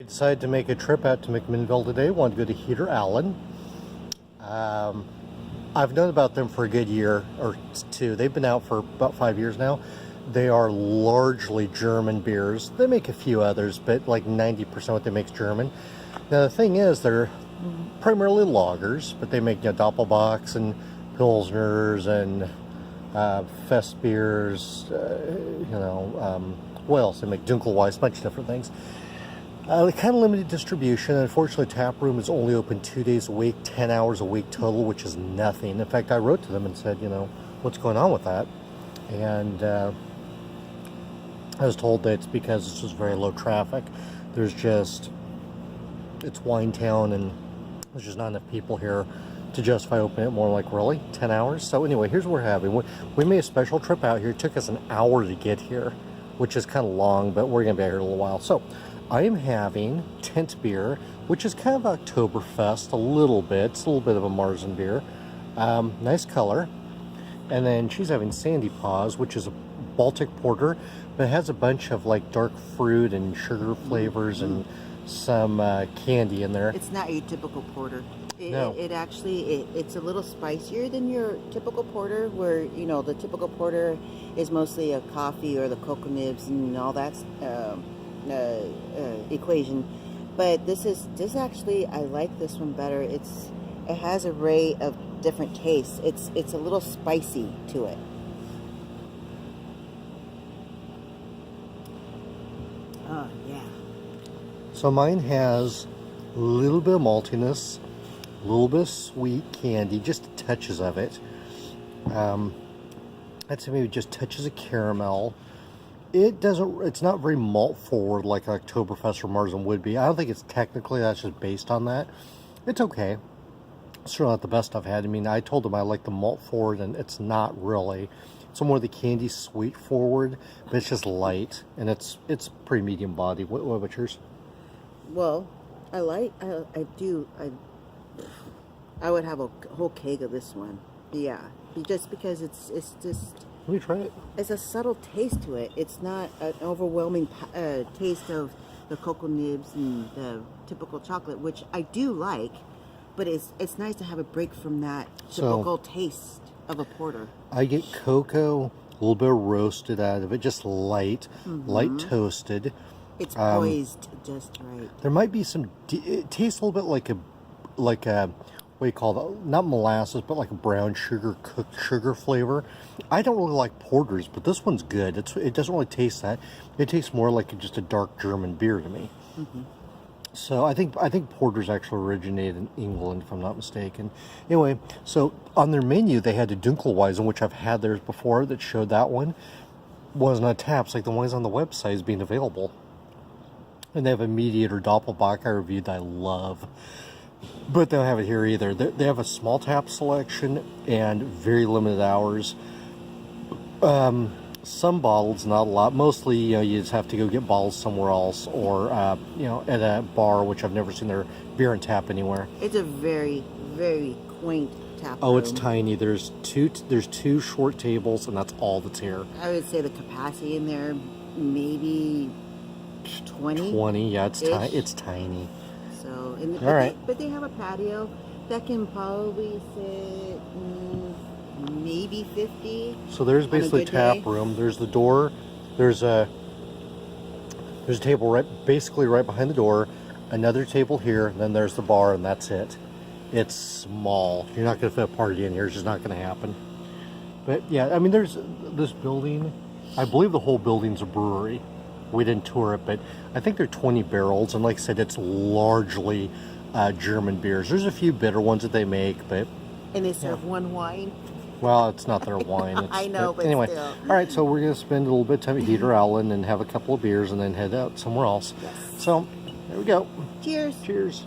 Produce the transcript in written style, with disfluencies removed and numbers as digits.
I decided to make a trip out to McMinnville today. Wanted to go to Heater Allen. I've known about them for a good year or two. They've been out for about 5 years now. They are largely German beers. They make a few others, but like 90% what they make is German. Now the thing is, they're primarily lagers, but they make Doppelbocks and Pilsners and Fest beers. What else? They make Dunkelweiss, a bunch of different things. Kind of limited distribution. Unfortunately, tap room is only open 2 days a week, 10 hours a week total, which is nothing. In fact, I wrote to them and said, what's going on with that? And I was told that it's because it's just very low traffic. It's wine town, and there's just not enough people here to justify opening it. More like, really? 10 hours? So anyway, here's what we're having. We made a special trip out here. It took us an hour to get here, which is kind of long, but we're going to be out here a little while. So I am having Tent beer, which is kind of Oktoberfest a little bit. It's a little bit of a Marzen beer. Nice color. And then she's having Sandy Paws, which is a Baltic porter, but it has a bunch of like dark fruit and sugar flavors and some candy in there. It's not a typical porter. No. It's a little spicier than your typical porter, where the typical porter is mostly a coffee or the cocoa nibs and all that equation. But this actually, I like this one better. It has an array of different tastes. It's a little spicy to it. Oh yeah. So mine has a little bit of maltiness, a little bit of sweet candy, just touches of it. I'd say maybe just touches of caramel. It's not very malt forward like Oktoberfest or Marzen would be. I don't think it's technically, that's just based on that. It's okay. It's certainly not the best I've had. I mean, I told them I like the malt forward, and it's not really. It's more the candy sweet forward, but it's just light, and it's pretty medium body. What about yours? Well, I would have a whole keg of this one. Yeah, just because it's just. Let me try it. It's a subtle taste to it. It's not an overwhelming taste of the cocoa nibs and the typical chocolate, which I do like, but it's nice to have a break from that typical taste of a porter. I get cocoa, a little bit of roasted out of it, just light toasted. It's poised just right. There might be some. It tastes a little bit like a what do you call it? Not molasses, but like a brown sugar, cooked sugar flavor. I don't really like porters, but this one's good. It doesn't really taste that. It tastes more like just a dark German beer to me. Mm-hmm. So I think porters actually originated in England, if I'm not mistaken. Anyway, so on their menu they had a Dunkelweizen, which I've had theirs before, that showed that one wasn't on taps like the ones on the website is being available. And they have a Mediator Doppelbock I reviewed that I love. But they don't have it here either. They have a small tap selection and very limited hours. Some bottles, not a lot. Mostly, you just have to go get bottles somewhere else, or at a bar, which I've never seen their beer and tap anywhere. It's a very, very quaint tap room. Oh, it's tiny. There's two short tables, and that's all that's here. I would say the capacity in there maybe 20. 20, yeah, it's tiny. So, all right. But they have a patio that can probably sit maybe 50. So there's basically tap room. There's the door. There's a table basically right behind the door. Another table here. And then there's the bar, and that's it. It's small. You're not going to fit a party in here. It's just not going to happen. But yeah, I mean, there's this building. I believe the whole building's a brewery. We didn't tour it, but I think they're 20 barrels, and like I said, it's largely German beers. There's a few bitter ones that they make, but... And they serve one wine? Well, it's not their wine. I know, but anyway. still. All right, so we're going to spend a little bit of time at Heater Allen and have a couple of beers and then head out somewhere else. Yes. So, there we go. Cheers. Cheers.